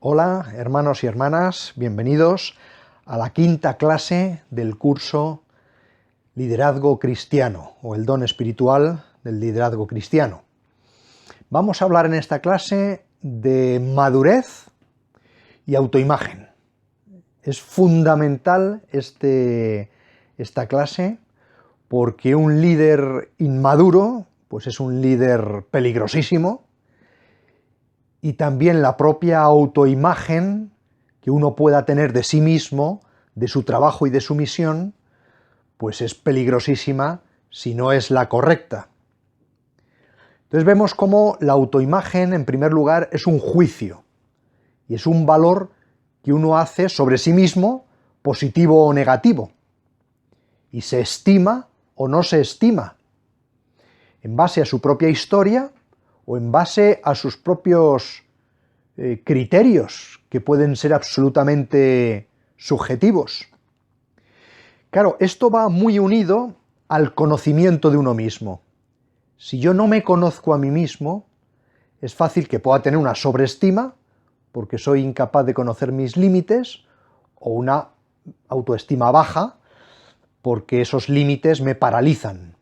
Hola, hermanos y hermanas, bienvenidos a la quinta clase del curso Liderazgo Cristiano, o el don espiritual del liderazgo cristiano. Vamos a hablar en esta clase de madurez y autoimagen. Es fundamental esta clase porque un líder inmaduro pues es un líder peligrosísimo, y también la propia autoimagen que uno pueda tener de sí mismo, de su trabajo y de su misión, pues es peligrosísima si no es la correcta. Entonces vemos cómo la autoimagen, en primer lugar, es un juicio, y es un valor que uno hace sobre sí mismo, positivo o negativo, y se estima o no se estima, en base a su propia historia o en base a sus propios criterios, que pueden ser absolutamente subjetivos. Claro, esto va muy unido al conocimiento de uno mismo. Si yo no me conozco a mí mismo, es fácil que pueda tener una sobreestima, porque soy incapaz de conocer mis límites, o una autoestima baja, porque esos límites me paralizan.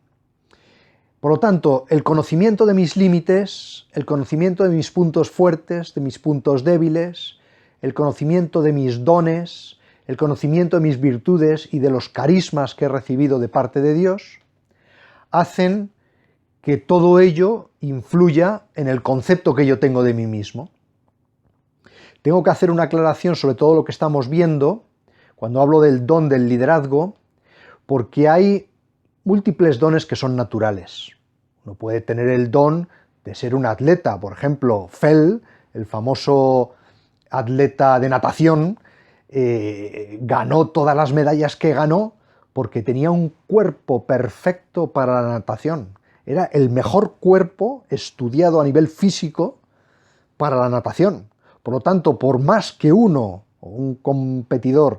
Por lo tanto, el conocimiento de mis límites, el conocimiento de mis puntos fuertes, de mis puntos débiles, el conocimiento de mis dones, el conocimiento de mis virtudes y de los carismas que he recibido de parte de Dios, hacen que todo ello influya en el concepto que yo tengo de mí mismo. Tengo que hacer una aclaración sobre todo lo que estamos viendo cuando hablo del don del liderazgo, porque hay múltiples dones que son naturales. Uno puede tener el don de ser un atleta, por ejemplo, Fell, el famoso atleta de natación, ganó todas las medallas que ganó porque tenía un cuerpo perfecto para la natación. Era el mejor cuerpo estudiado a nivel físico para la natación. Por lo tanto, por más que uno o un competidor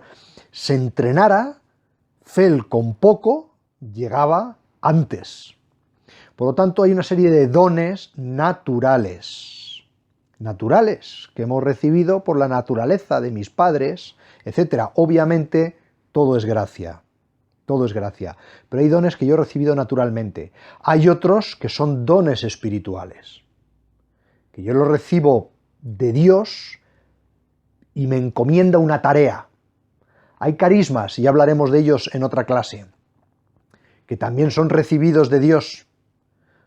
se entrenara, Fell con poco llegaba antes. Por lo tanto, hay una serie de dones naturales que hemos recibido por la naturaleza de mis padres, etc. Obviamente, todo es gracia, pero hay dones que yo he recibido naturalmente. Hay otros que son dones espirituales, que yo los recibo de Dios y me encomienda una tarea. Hay carismas, y ya hablaremos de ellos en otra clase, que también son recibidos de Dios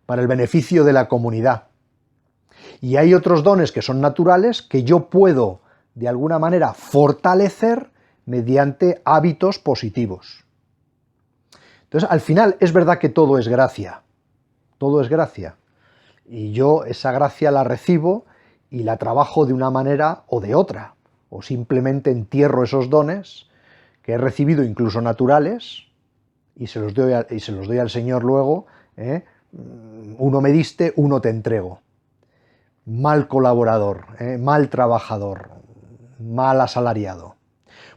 para el beneficio de la comunidad. Y hay otros dones que son naturales que yo puedo, de alguna manera, fortalecer mediante hábitos positivos. Entonces, al final, es verdad que todo es gracia. Y yo esa gracia la recibo y la trabajo de una manera o de otra. O simplemente entierro esos dones que he recibido, incluso naturales, y se los doy al Señor luego. Uno me diste, uno te entrego. Mal colaborador, mal trabajador, mal asalariado.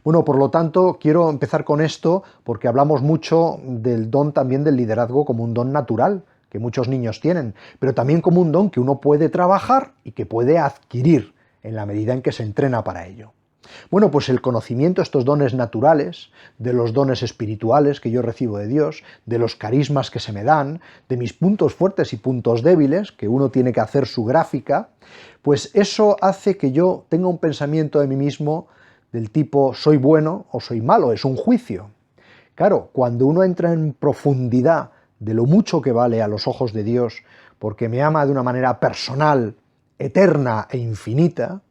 Bueno, por lo tanto, quiero empezar con esto porque hablamos mucho del don también del liderazgo como un don natural que muchos niños tienen, pero también como un don que uno puede trabajar y que puede adquirir en la medida en que se entrena para ello. Bueno, pues el conocimiento de estos dones naturales, de los dones espirituales que yo recibo de Dios, de los carismas que se me dan, de mis puntos fuertes y puntos débiles, que uno tiene que hacer su gráfica, pues eso hace que yo tenga un pensamiento de mí mismo del tipo soy bueno o soy malo, es un juicio. Claro, cuando uno entra en profundidad de lo mucho que vale a los ojos de Dios, porque me ama de una manera personal, eterna e infinita,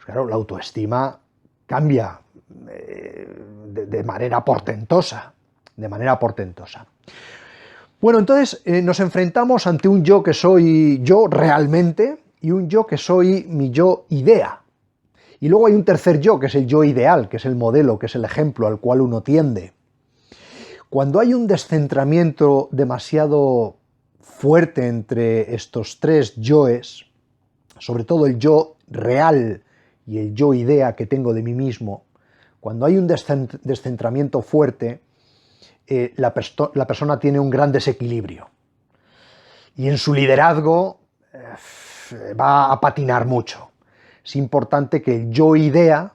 claro, la autoestima cambia de manera portentosa, Bueno, entonces nos enfrentamos ante un yo que soy yo realmente y un yo que soy mi yo idea. Y luego hay un tercer yo, que es el yo ideal, que es el modelo, que es el ejemplo al cual uno tiende. Cuando hay un descentramiento demasiado fuerte entre estos tres yoes, sobre todo el yo real y el yo idea que tengo de mí mismo, cuando hay un descentramiento fuerte, la persona tiene un gran desequilibrio. Y en su liderazgo va a patinar mucho. es importante que el yo-idea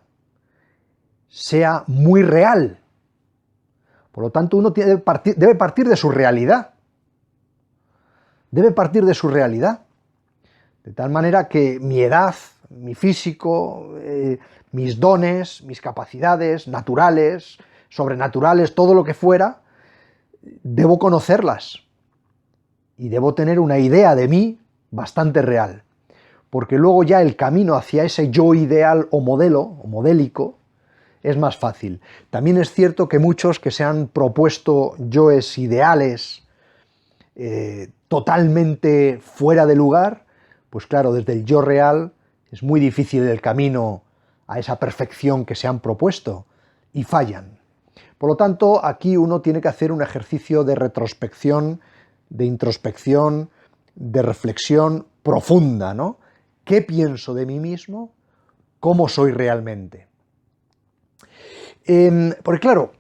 sea muy real. Por lo tanto, uno debe partir de su realidad. Debe partir de su realidad. De tal manera que mi edad, mi físico, mis dones, mis capacidades naturales, sobrenaturales, todo lo que fuera, debo conocerlas. Y debo tener una idea de mí bastante real. Porque luego ya el camino hacia ese yo ideal o modelo, o modélico, es más fácil. También es cierto que muchos que se han propuesto yoes ideales totalmente fuera de lugar, pues claro, desde el yo real es muy difícil el camino a esa perfección que se han propuesto y fallan. Por lo tanto, aquí uno tiene que hacer un ejercicio de retrospección, de introspección, de reflexión profunda, ¿no? ¿Qué pienso de mí mismo? ¿Cómo soy realmente? Porque claro,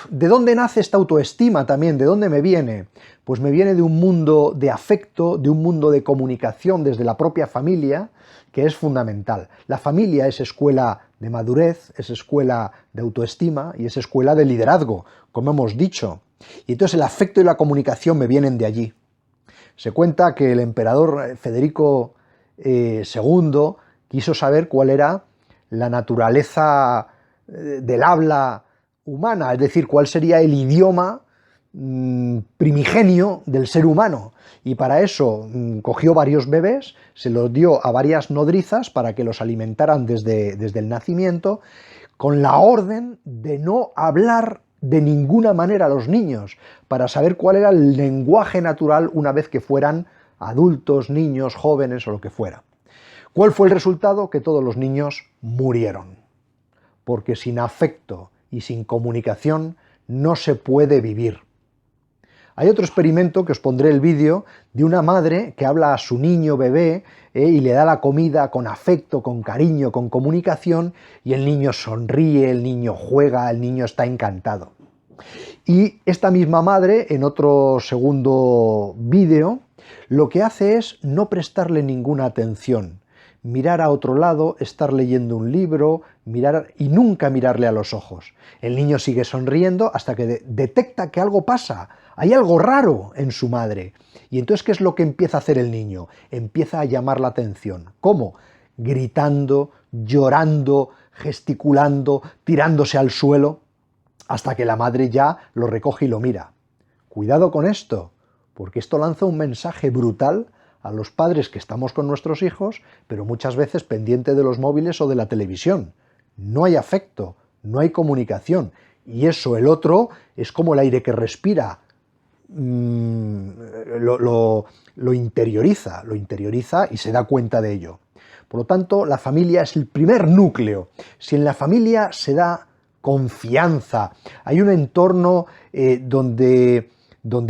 ¿de dónde nace esta autoestima también? ¿De dónde me viene? Pues me viene de un mundo de afecto, de un mundo de comunicación desde la propia familia, que es fundamental. La familia es escuela de madurez, es escuela de autoestima y es escuela de liderazgo, como hemos dicho. Y entonces el afecto y la comunicación me vienen de allí. Se cuenta que el emperador Federico II quiso saber cuál era la naturaleza del habla humana, es decir, cuál sería el idioma primigenio del ser humano. Y para eso cogió varios bebés, se los dio a varias nodrizas para que los alimentaran desde el nacimiento, con la orden de no hablar de ninguna manera a los niños, para saber cuál era el lenguaje natural una vez que fueran adultos, niños, jóvenes o lo que fuera. ¿Cuál fue el resultado? Que todos los niños murieron. Porque sin afecto y sin comunicación no se puede vivir. Hay otro experimento, que os pondré el vídeo, de una madre que habla a su niño bebé y le da la comida con afecto, con cariño, con comunicación, y el niño sonríe, el niño juega, el niño está encantado. Y esta misma madre, en otro segundo vídeo, lo que hace es no prestarle ninguna atención, mirar a otro lado, estar leyendo un libro, mirar y nunca mirarle a los ojos. El niño sigue sonriendo hasta que detecta que algo pasa, hay algo raro en su madre. Y entonces, ¿qué es lo que empieza a hacer el niño? Empieza a llamar la atención. ¿Cómo? Gritando, llorando, gesticulando, tirándose al suelo, hasta que la madre ya lo recoge y lo mira. Cuidado con esto, porque esto lanza un mensaje brutal a los padres que estamos con nuestros hijos, pero muchas veces pendiente de los móviles o de la televisión. No hay afecto, no hay comunicación, y eso el otro es como el aire que respira, lo interioriza y se da cuenta de ello. Por lo tanto, la familia es el primer núcleo. Si en la familia se da confianza, hay un entorno donde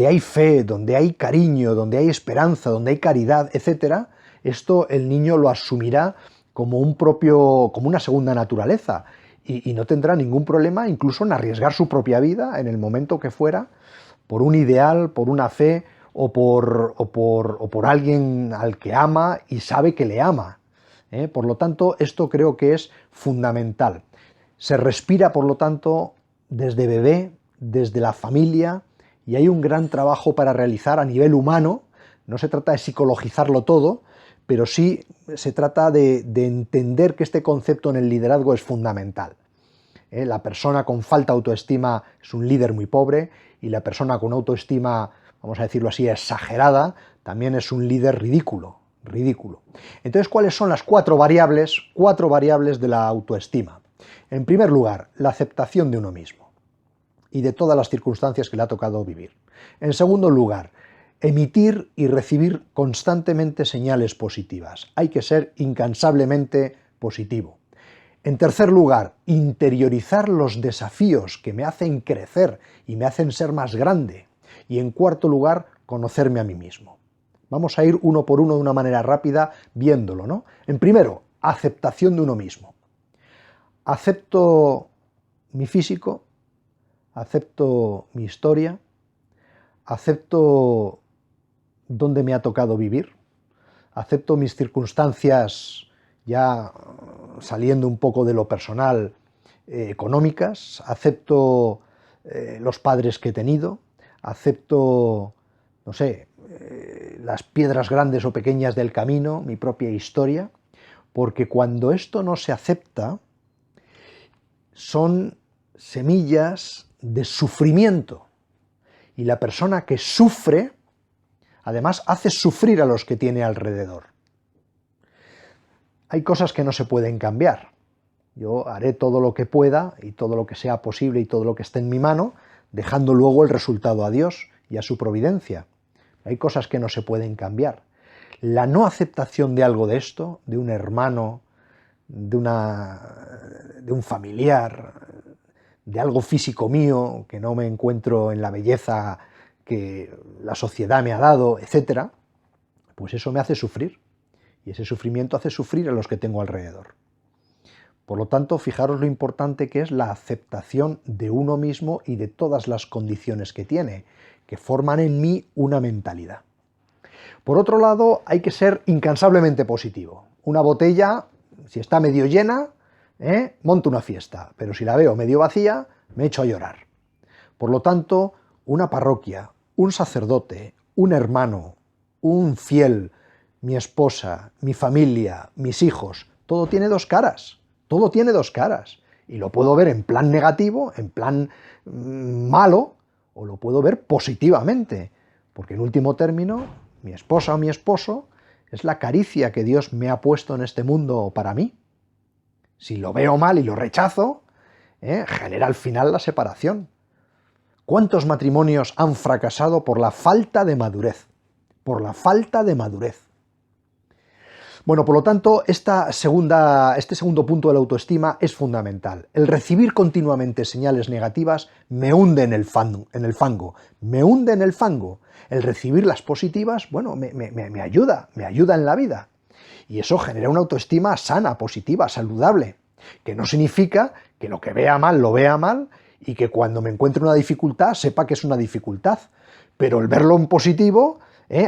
hay fe, donde hay cariño, donde hay esperanza, donde hay caridad, etc., esto el niño lo asumirá como una segunda naturaleza y no tendrá ningún problema incluso en arriesgar su propia vida en el momento que fuera por un ideal, por una fe o por alguien al que ama y sabe que le ama. Por lo tanto, esto creo que es fundamental. Se respira, por lo tanto, desde bebé, desde la familia, y hay un gran trabajo para realizar a nivel humano. No se trata de psicologizarlo todo, pero sí se trata de entender que este concepto en el liderazgo es fundamental. La persona con falta de autoestima es un líder muy pobre, y la persona con autoestima, vamos a decirlo así, exagerada, también es un líder ridículo. Entonces, ¿cuáles son las cuatro variables de la autoestima? En primer lugar, la aceptación de uno mismo y de todas las circunstancias que le ha tocado vivir. En segundo lugar, emitir y recibir constantemente señales positivas. Hay que ser incansablemente positivo. En tercer lugar, interiorizar los desafíos que me hacen crecer y me hacen ser más grande. Y en cuarto lugar, conocerme a mí mismo. Vamos a ir uno por uno de una manera rápida viéndolo, ¿no? En primero, aceptación de uno mismo. Acepto mi físico, acepto mi historia, acepto dónde me ha tocado vivir, acepto mis circunstancias ya saliendo un poco de lo personal, económicas, acepto los padres que he tenido, acepto, no sé, las piedras grandes o pequeñas del camino, mi propia historia, porque cuando esto no se acepta, son semillas de sufrimiento, y la persona que sufre, además, hace sufrir a los que tiene alrededor. Hay cosas que no se pueden cambiar. Yo haré todo lo que pueda y todo lo que sea posible y todo lo que esté en mi mano, dejando luego el resultado a Dios y a su providencia. Hay cosas que no se pueden cambiar. La no aceptación de algo de esto, de un hermano, de un familiar, de algo físico mío, que no me encuentro en la belleza que la sociedad me ha dado, etc., pues eso me hace sufrir. Y ese sufrimiento hace sufrir a los que tengo alrededor. Por lo tanto, fijaros lo importante que es la aceptación de uno mismo y de todas las condiciones que tiene, que forman en mí una mentalidad. Por otro lado, hay que ser incansablemente positivo. Una botella, si está medio llena, monto una fiesta, pero si la veo medio vacía, me echo a llorar. Por lo tanto, una parroquia, un sacerdote, un hermano, un fiel, mi esposa, mi familia, mis hijos, todo tiene dos caras. Todo tiene dos caras, y lo puedo ver en plan negativo, en plan malo, o lo puedo ver positivamente, porque en último término, mi esposa o mi esposo es la caricia que Dios me ha puesto en este mundo para mí. Si lo veo mal y lo rechazo, genera al final la separación. ¿Cuántos matrimonios han fracasado por la falta de madurez? Por la falta de madurez. Bueno, por lo tanto, este segundo punto de la autoestima es fundamental. El recibir continuamente señales negativas me hunde en el fango, me hunde en el fango. El recibir las positivas, bueno, me ayuda en la vida. Y eso genera una autoestima sana, positiva, saludable, que no significa que lo que vea mal lo vea mal y que cuando me encuentre una dificultad sepa que es una dificultad. Pero el verlo en positivo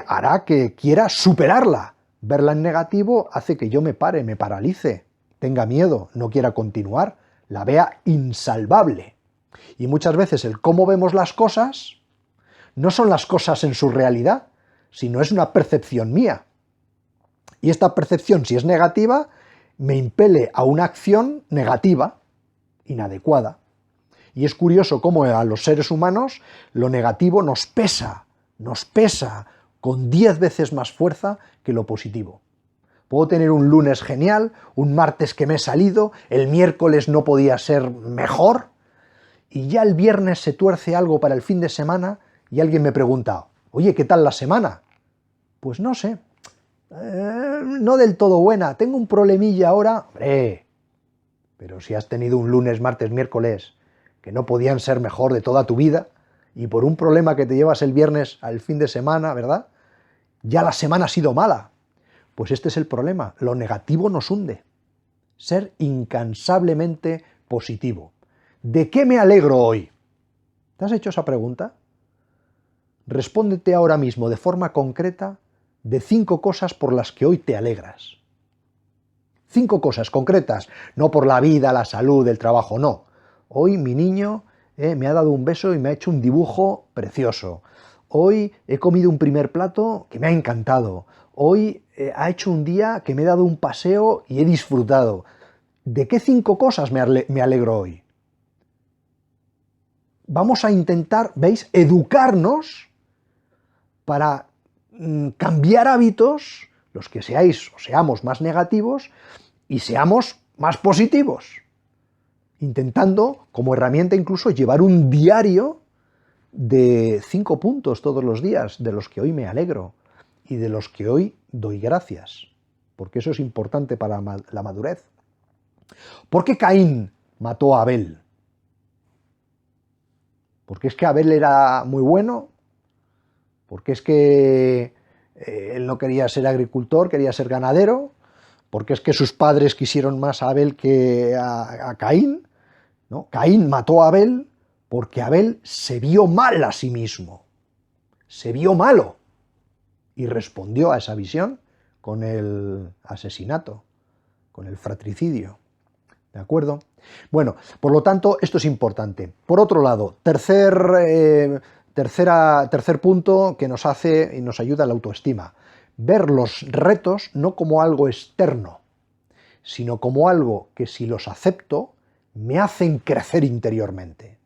hará que quiera superarla. Verla en negativo hace que yo me pare, me paralice, tenga miedo, no quiera continuar, la vea insalvable. Y muchas veces el cómo vemos las cosas no son las cosas en su realidad, sino es una percepción mía. Y esta percepción, si es negativa, me impele a una acción negativa, inadecuada. Y es curioso cómo a los seres humanos lo negativo nos pesa con 10 veces más fuerza que lo positivo. Puedo tener un lunes genial, un martes que me he salido, el miércoles no podía ser mejor, y ya el viernes se tuerce algo para el fin de semana y alguien me pregunta, oye, ¿qué tal la semana? Pues no sé, no del todo buena, tengo un problemilla ahora. Hombre, pero si has tenido un lunes, martes, miércoles que no podían ser mejor de toda tu vida, y por un problema que te llevas el viernes al fin de semana, ¿verdad?, ya la semana ha sido mala. Pues este es el problema, lo negativo nos hunde. Ser incansablemente positivo. ¿De qué me alegro hoy? ¿Te has hecho esa pregunta? Respóndete ahora mismo de forma concreta de 5 cosas por las que hoy te alegras. 5 cosas concretas, no por la vida, la salud, el trabajo, no. Hoy mi niño me ha dado un beso y me ha hecho un dibujo precioso. Hoy he comido un primer plato que me ha encantado. Hoy ha hecho un día que me he dado un paseo y he disfrutado. ¿De qué 5 cosas me alegro hoy? Vamos a intentar, ¿veis?, educarnos para cambiar hábitos, los que seáis o seamos más negativos, y seamos más positivos. Intentando, como herramienta incluso, llevar un diario de 5 puntos todos los días, de los que hoy me alegro y de los que hoy doy gracias, porque eso es importante para la madurez. ¿Por qué Caín mató a Abel? ¿Porque es que Abel era muy bueno? ¿Porque es que él no quería ser agricultor, quería ser ganadero? ¿Porque es que sus padres quisieron más a Abel que a Caín? ¿No? Caín mató a Abel porque Abel se vio mal a sí mismo, se vio malo, y respondió a esa visión con el asesinato, con el fratricidio. ¿De acuerdo? Bueno, por lo tanto, esto es importante. Por otro lado, tercer punto que nos hace y nos ayuda a la autoestima. Ver los retos no como algo externo, sino como algo que si los acepto, me hacen crecer interiormente.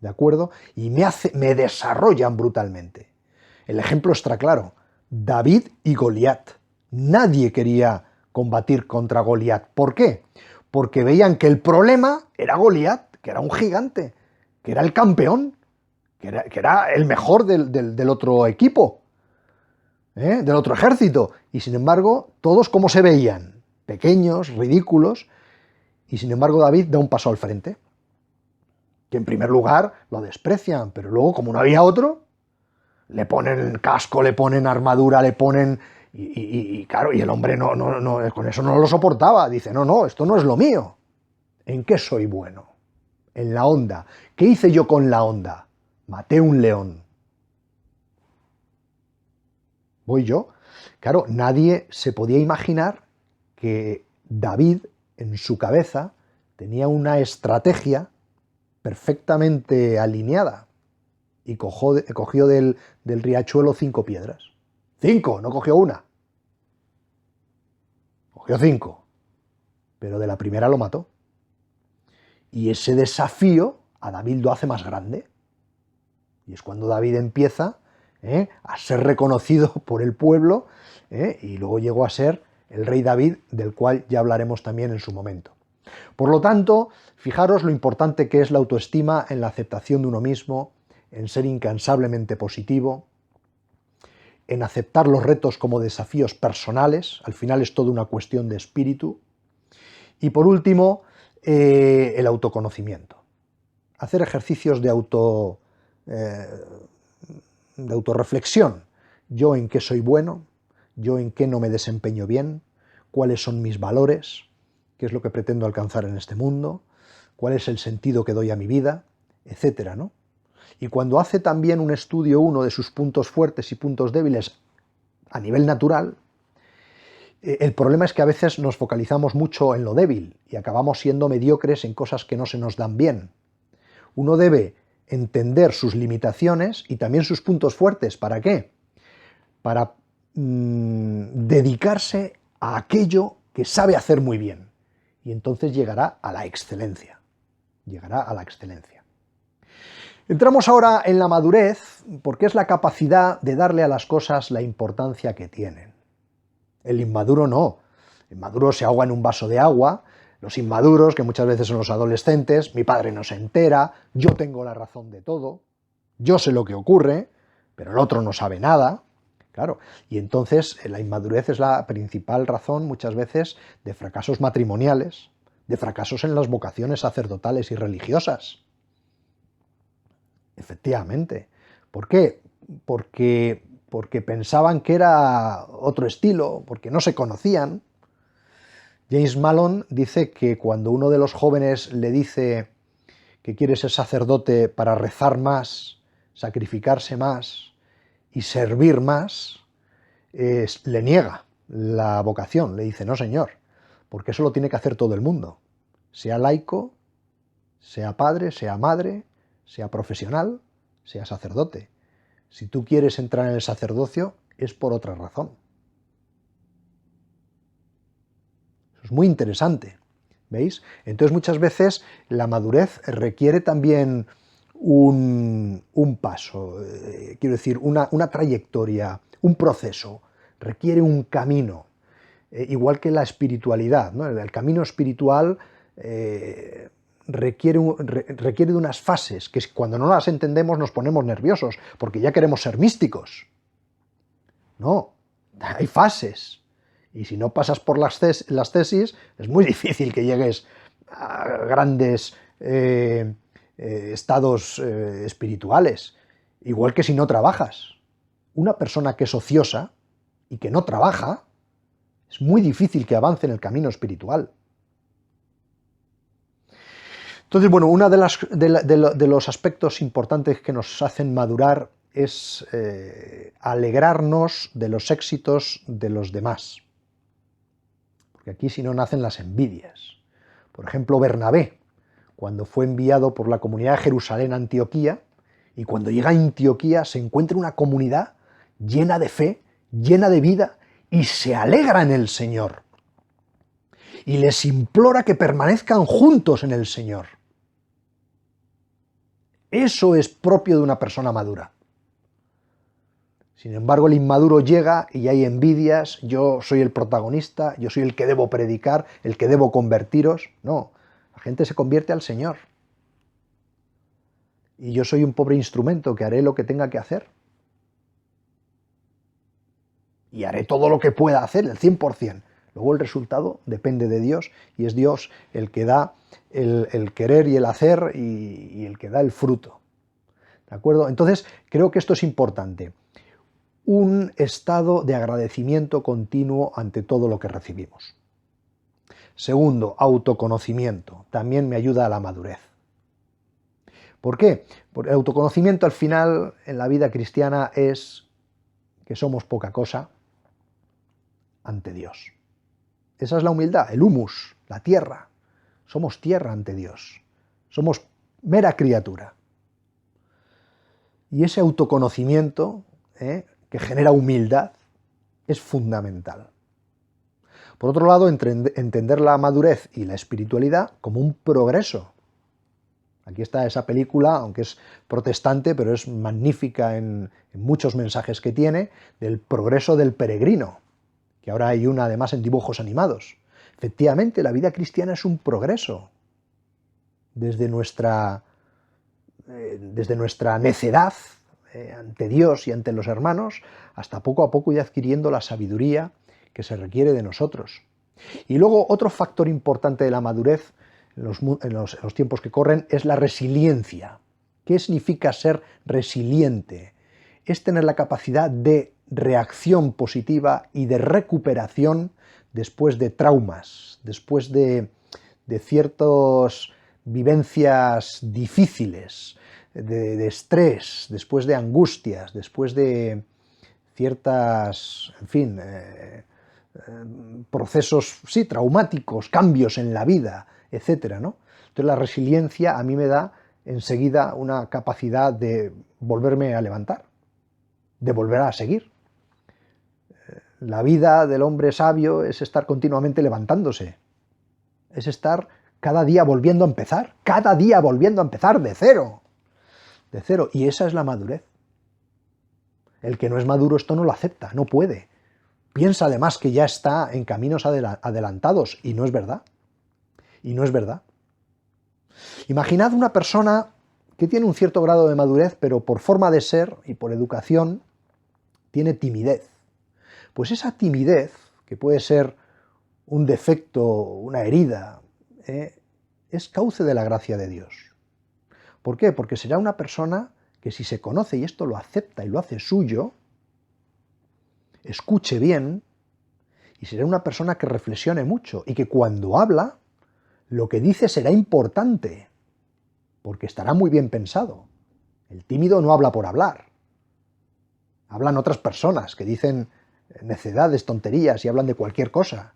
¿De acuerdo? Y me desarrollan brutalmente. El ejemplo está claro. David y Goliat. Nadie quería combatir contra Goliat. ¿Por qué? Porque veían que el problema era Goliat, que era un gigante, que era el campeón, que era el mejor del otro equipo, del otro ejército. Y sin embargo, todos como se veían, pequeños, ridículos, y sin embargo David da un paso al frente. Que en primer lugar lo desprecian, pero luego como no había otro, le ponen casco, le ponen armadura, le ponen... Y claro, y el hombre no, con eso no lo soportaba. Dice, no, esto no es lo mío. ¿En qué soy bueno? En la honda. ¿Qué hice yo con la honda? Maté un león. ¿Voy yo? Claro, nadie se podía imaginar que David, en su cabeza, tenía una estrategia perfectamente alineada y cogió del riachuelo 5 piedras. 5, no cogió una. Cogió 5, pero de la primera lo mató. Y ese desafío a David lo hace más grande. Y es cuando David empieza a ser reconocido por el pueblo y luego llegó a ser el rey David, del cual ya hablaremos también en su momento. Por lo tanto, fijaros lo importante que es la autoestima en la aceptación de uno mismo, en ser incansablemente positivo, en aceptar los retos como desafíos personales, al final es toda una cuestión de espíritu, y por último, el autoconocimiento. Hacer ejercicios de autorreflexión. Yo en qué soy bueno, yo en qué no me desempeño bien, cuáles son mis valores, qué es lo que pretendo alcanzar en este mundo, cuál es el sentido que doy a mi vida, etcétera, ¿no? Y cuando hace también un estudio uno de sus puntos fuertes y puntos débiles a nivel natural, el problema es que a veces nos focalizamos mucho en lo débil y acabamos siendo mediocres en cosas que no se nos dan bien. Uno debe entender sus limitaciones y también sus puntos fuertes. ¿Para qué? Para dedicarse a aquello que sabe hacer muy bien. Y entonces llegará a la excelencia. Llegará a la excelencia. Entramos ahora en la madurez, porque es la capacidad de darle a las cosas la importancia que tienen. El inmaduro no. El maduro se ahoga en un vaso de agua. Los inmaduros, que muchas veces son los adolescentes, mi padre no se entera, yo tengo la razón de todo, yo sé lo que ocurre, pero el otro no sabe nada. Claro, y entonces la inmadurez es la principal razón muchas veces de fracasos matrimoniales, de fracasos en las vocaciones sacerdotales y religiosas. Efectivamente. ¿Por qué? Porque pensaban que era otro estilo, porque no se conocían. James Malone dice que cuando uno de los jóvenes le dice que quiere ser sacerdote para rezar más, sacrificarse más y servir más, le niega la vocación, le dice, no señor, porque eso lo tiene que hacer todo el mundo, sea laico, sea padre, sea madre, sea profesional, sea sacerdote. Si tú quieres entrar en el sacerdocio es por otra razón. Eso es muy interesante, ¿veis? Entonces muchas veces la madurez requiere también un paso, quiero decir, una trayectoria, un proceso, requiere un camino, igual que la espiritualidad, ¿no? El camino espiritual requiere de unas fases, que cuando no las entendemos nos ponemos nerviosos, porque ya queremos ser místicos. No, hay fases. Y si no pasas por las tesis, es muy difícil que llegues a grandes estados espirituales. Igual que si no trabajas. Una persona que es ociosa y que no trabaja, es muy difícil que avance en el camino espiritual. Entonces, bueno, uno de los aspectos importantes que nos hacen madurar es alegrarnos de los éxitos de los demás. porque aquí si no nacen las envidias. Por ejemplo, Bernabé, cuando fue enviado por la comunidad de Jerusalén a Antioquía, y cuando llega a Antioquía se encuentra una comunidad llena de fe, llena de vida, y se alegra en el Señor. Y les implora que permanezcan juntos en el Señor. Eso es propio de una persona madura. Sin embargo, el inmaduro llega y hay envidias, yo soy el protagonista, yo soy el que debo predicar, el que debo convertiros. No, la gente se convierte al Señor. Y yo soy un pobre instrumento que haré lo que tenga que hacer. Y haré todo lo que pueda hacer, el 100%. Luego el resultado depende de Dios y es Dios el que da el querer y el hacer y el que da el fruto. ¿De acuerdo? Entonces, creo que esto es importante. Un estado de agradecimiento continuo ante todo lo que recibimos. Segundo, autoconocimiento. También me ayuda a la madurez. ¿Por qué? Porque el autoconocimiento al final en la vida cristiana es que somos poca cosa ante Dios. Esa es la humildad, el humus, la tierra. Somos tierra ante Dios. Somos mera criatura. Y ese autoconocimiento, que genera humildad, es fundamental. Por otro lado, entender la madurez y la espiritualidad como un progreso. Aquí está esa película, aunque es protestante, pero es magnífica en muchos mensajes que tiene, del progreso del peregrino, que ahora hay una además en dibujos animados. Efectivamente, la vida cristiana es un progreso. Desde nuestra necedad ante Dios y ante los hermanos, hasta poco a poco ir adquiriendo la sabiduría que se requiere de nosotros. Y luego otro factor importante de la madurez en los tiempos que corren es la resiliencia. ¿Qué significa ser resiliente? Es tener la capacidad de reacción positiva y de recuperación después de traumas, después de ciertas vivencias difíciles, de estrés, después de angustias, después de ciertas, en fin, procesos, sí, traumáticos, cambios en la vida, etcétera, ¿no? Entonces la resiliencia a mí me da enseguida una capacidad de volverme a levantar, de volver a seguir. La vida del hombre sabio es estar continuamente levantándose, es estar cada día volviendo a empezar, de cero, y esa es la madurez. El que no es maduro esto no lo acepta, no puede. Piensa además que ya está en caminos adelantados, y no es verdad. Y no es verdad. Imaginad una persona que tiene un cierto grado de madurez, pero por forma de ser y por educación tiene timidez. Pues esa timidez, que puede ser un defecto, una herida, es cauce de la gracia de Dios. ¿Por qué? Porque será una persona que si se conoce y esto lo acepta y lo hace suyo, escuche bien, y será una persona que reflexione mucho y que cuando habla, lo que dice será importante, porque estará muy bien pensado. El tímido no habla por hablar. Hablan otras personas que dicen necedades, tonterías y hablan de cualquier cosa.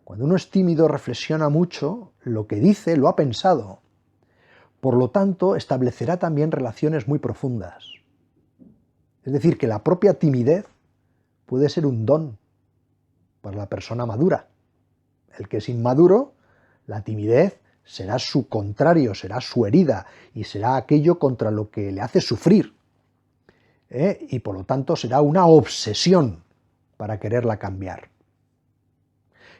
Cuando uno es tímido reflexiona mucho, lo que dice lo ha pensado. Por lo tanto, establecerá también relaciones muy profundas. Es decir, que la propia timidez puede ser un don para la persona madura. El que es inmaduro, la timidez será su contrario, será su herida y será aquello contra lo que le hace sufrir. Y por lo tanto será una obsesión para quererla cambiar.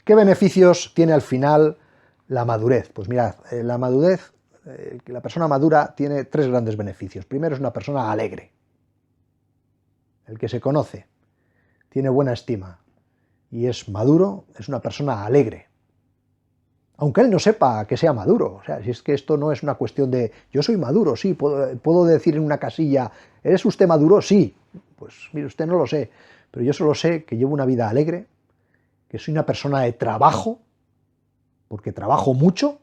¿Qué beneficios tiene al final la madurez? Pues mirad, la madurez, la persona madura tiene 3 grandes beneficios. Primero, es una persona alegre. El que se conoce, tiene buena estima y es maduro, es una persona alegre. Aunque él no sepa que sea maduro. O sea, si es que esto no es una cuestión de yo soy maduro, sí, puedo decir en una casilla, ¿eres usted maduro? Sí. Pues mire, usted no lo sé, pero yo solo sé que llevo una vida alegre, que soy una persona de trabajo, porque trabajo mucho,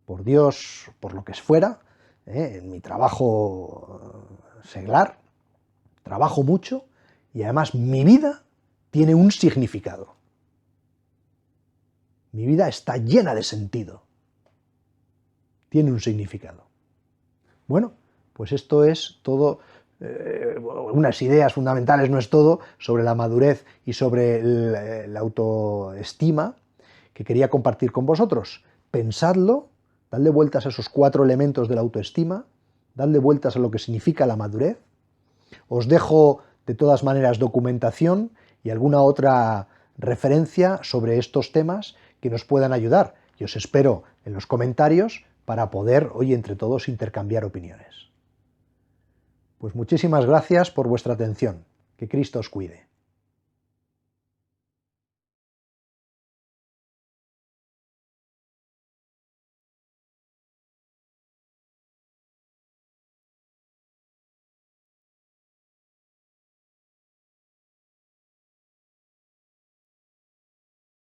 por Dios, por lo que fuera, en mi trabajo seglar, trabajo mucho y además mi vida tiene un significado. Mi vida está llena de sentido. Tiene un significado. Bueno, pues esto es todo, unas ideas fundamentales, no es todo, sobre la madurez y sobre la autoestima que quería compartir con vosotros. Pensadlo, dadle vueltas a esos 4 elementos de la autoestima, dadle vueltas a lo que significa la madurez. Os dejo de todas maneras documentación y alguna otra referencia sobre estos temas que nos puedan ayudar. Y os espero en los comentarios para poder hoy entre todos intercambiar opiniones. Pues muchísimas gracias por vuestra atención. Que Cristo os cuide.